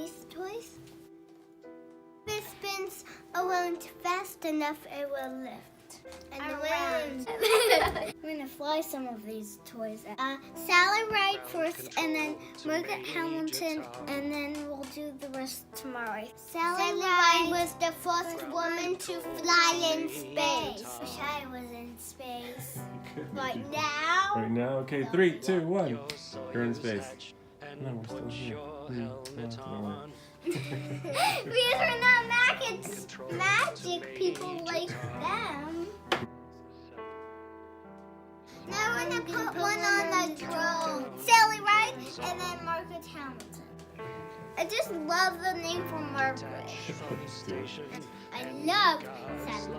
space toys. If it spins around fast enough, it will lift. And around. We're gonna fly some of these toys. Sally ride first, and then Margaret Hamilton, and then we'll do the rest tomorrow. Sally ride was the first woman to fly in space. Wish I was in space. Right now? Right now? Okay, 3, 2, 1. You're in space. No, we're still here. Because we're not magic people like them. Now we're gonna put one on the drone. Sally Ride and then Margaret Hamilton. I just love the name for Margaret. I love Sally.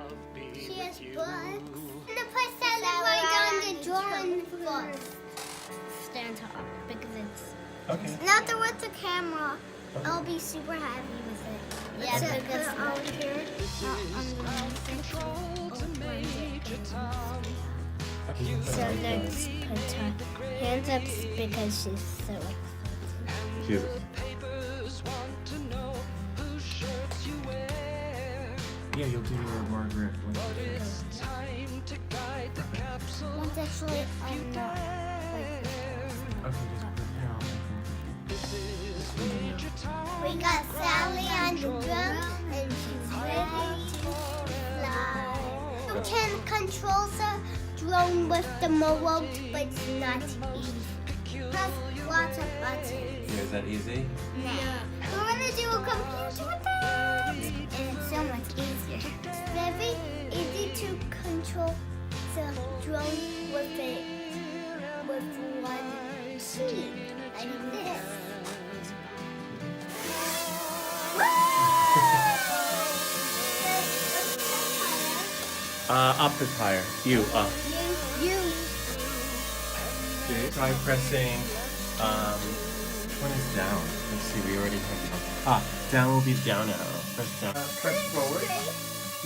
She has books. I'm gonna put Sally Ride on the drone first. Stand up because it's not with the camera. I'll be super happy with it. Yeah, because I'll hear it So let's put her hands up because she's so excited. She is. Yeah, you'll do your Margaret. One's actually not. Okay, just put it down. We got Sally on the drum and she's ready to fly. You can control the drone with the remote, but it's not easy. Press lots of buttons. Yeah, is that easy? No. We're gonna do a computer with that. And it's so much easier. It's very easy to control the drone with one key, like this. Up is higher. You, up. You. Okay, try pressing, which one is down? Let's see, we already have down will be down arrow. Press down. Press forward.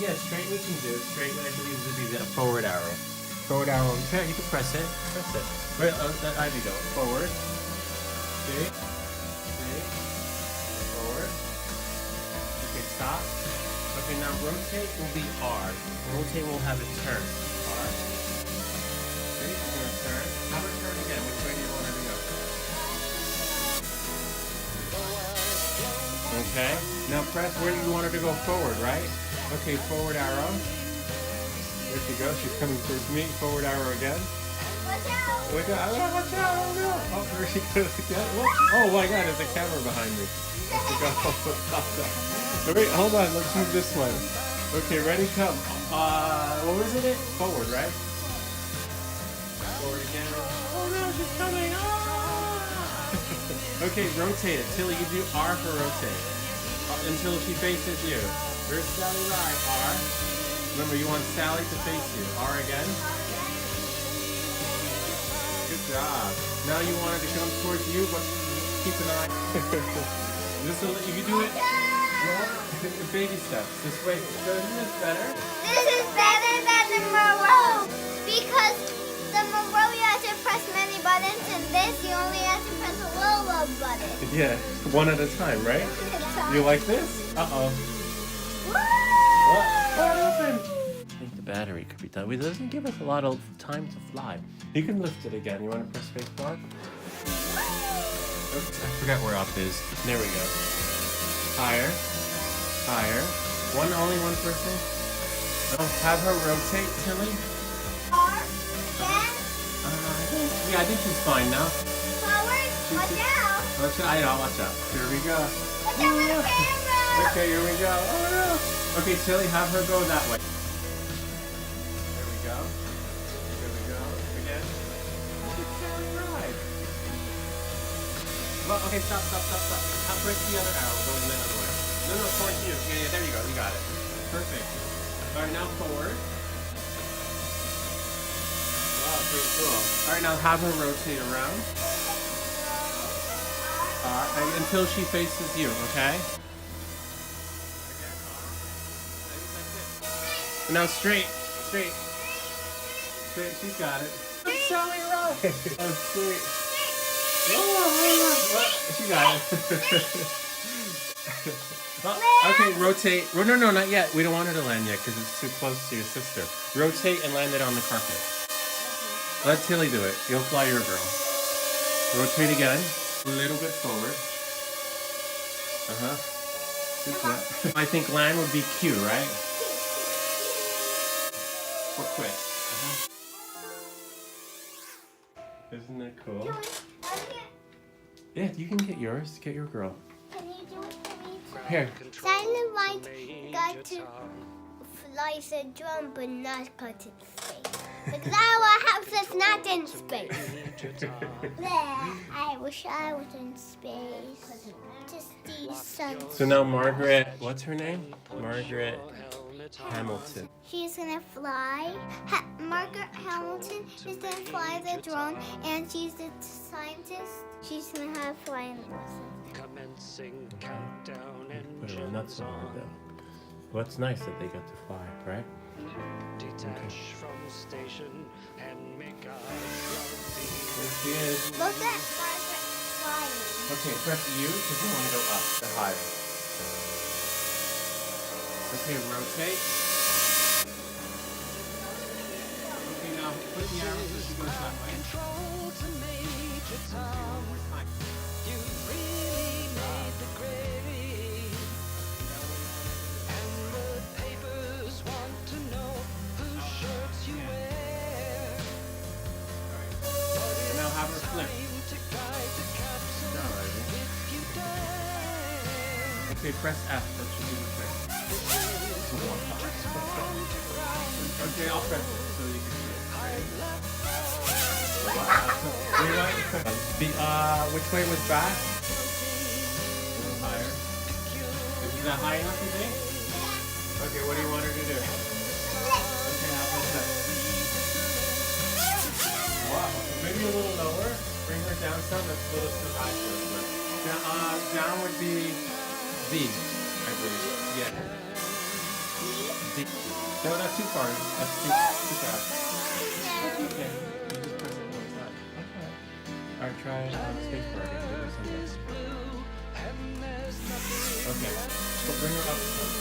Yeah, straight we can do. Straight, I believe, would be the forward arrow. Forward arrow. Okay, you can press it. Press it. Right, there you go. Forward. Okay. Okay. Forward. Okay, stop. Okay, now rotate will be R. Rotate will have a turn. R. Okay, you're gonna turn. Have her turn again. Which way do you want her to go? Okay. Now press where you want her to go forward, right? Okay, forward arrow. There she goes. She's coming towards me. Forward arrow again. Watch out! Watch out! Oh, watch out! Oh no! Oh, there she goes again. Oh my God! There's a camera behind me. There she goes. Stop that. Wait, hold on. Let's move this way. Okay, ready? Come. What was it? Forward, right? Forward again. Oh no! She's coming! Ah! Okay, rotate it. Tilly, you do R for rotate. Until she faces you. Where's Sally Ride? R. Remember, you want Sally to face you. R again. Good job. Now you want her to come towards you, but keep an eye. If you do it, baby steps. This way. So isn't this better? This is better than the Moreau because the Moreau you have to press many buttons, and this you only have to press a little button. Yeah, one at a time, right? You like this? Uh-oh. What happened? I think the battery could be done. It doesn't give us a lot of time to fly. You can lift it again. You want to press space bar? Oops, I forgot where up is. There we go. Higher. Higher. Only one person? No, have her rotate, Tilly. I think she's fine now. Forward, watch out. Watch out. I know, watch out. Here we go. Watch out for the camera. Okay, here we go. Oh no. Okay, Tilly, have her go that way. There we go. There we go. Again. Look at Sally Ride. Well, okay, stop. How press the other arrow? Go the other way. No, towards you. Yeah, there you go. You got it. Perfect. All right, now forward. Wow, pretty cool. All right, now have her rotate around. Until she faces you, okay? Now straight. She's got it. Sally Ride. Oh, sweet. She got it. Oh, okay, rotate. No, not yet. We don't want her to land yet because it's too close to your sister. Rotate and land it on the carpet. Let Tilly do it. You'll fly your girl. Rotate again. A little bit forward. I think land would be Q, right? Or quit. Isn't that cool? Yeah, you can get yours. Get your girl. Can you do it for me too? Here. Silent White got to fly the drone, but not go to space. Because our house is not in space. I wish I was in space. Just the sun. So now Margaret, what's her name? Margaret Hamilton. She's gonna fly. Margaret Hamilton is gonna fly the drone, and she's a scientist. She's gonna have flying lessons. Put her not so hard though. Well, it's nice that they got to fly, right? Detach from station and make a There she is. Look at Margaret flying. Okay, press U because you want to go up, the higher. Okay, rotate. Okay, now put the arrows as you go that way. control to Major Tom. One more time. You really made the grade. And the papers want to know whose shirts you wear. So now have her flip. Time to guide the capsule if you dare. Okay, press F. That should do the trick. Okay, I'll press it so you can see it. Wow. Which way was back? A little higher. Is that high enough, you think? Okay, what do you want her to do? Okay, now press that. Wow. Maybe a little lower. Bring her down some. That's a little too high for her. Down would be Z, I believe. Yeah. Z. No, not too far. That's too fast. Okay. You just press it one time. Okay. Alright, try spacebar again. Give her some rest. Okay. So bring her up some.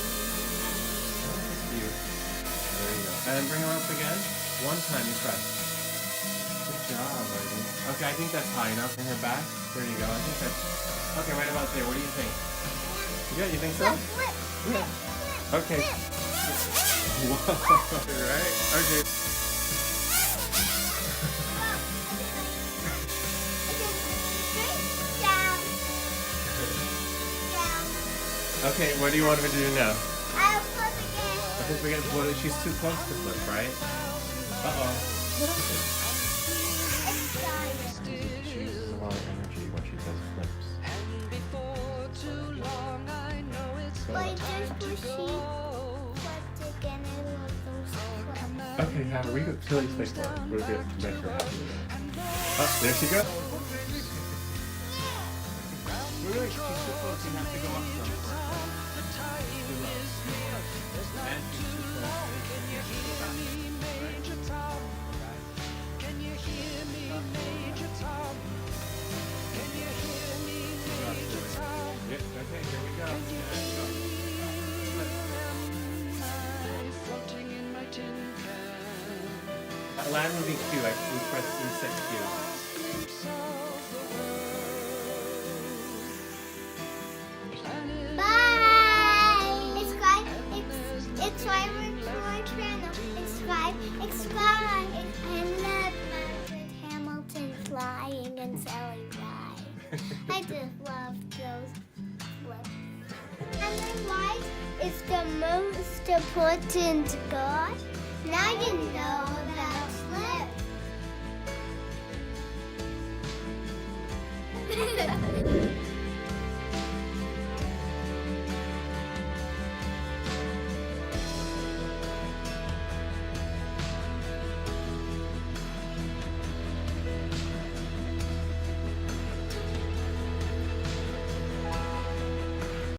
There you go. And then bring her up again. One time you press. Good job, lady. Okay, I think that's high enough. Bring her back. There you go. I think that's... Okay, right about there. What do you think? Yeah, you think so? Yeah. Okay. Whoa. Right? Okay. Okay, what do you want me to do now? I'll flip again. I think we're gonna well, she's too close to flip, right? Uh-oh. It's dying. She uses a lot of energy when she does flips. But just when she flipped again, I love those flips. Okay, have we go Tilly's face for it. We'll get to make her happy. Oh, there she goes. Really, she's too close. You have to go up some for her. And she's too close. Can you hear me, Major Tom? Can you hear me, Major Tom? Yeah, okay, here we go. Floating in my tin can. Land would be Q. We press reset Q. Bye. Subscribe to our channel. Subscribe. I love Margaret Hamilton flying and Sally Ride. I just love those flips. And White is the most important God. Now you know that.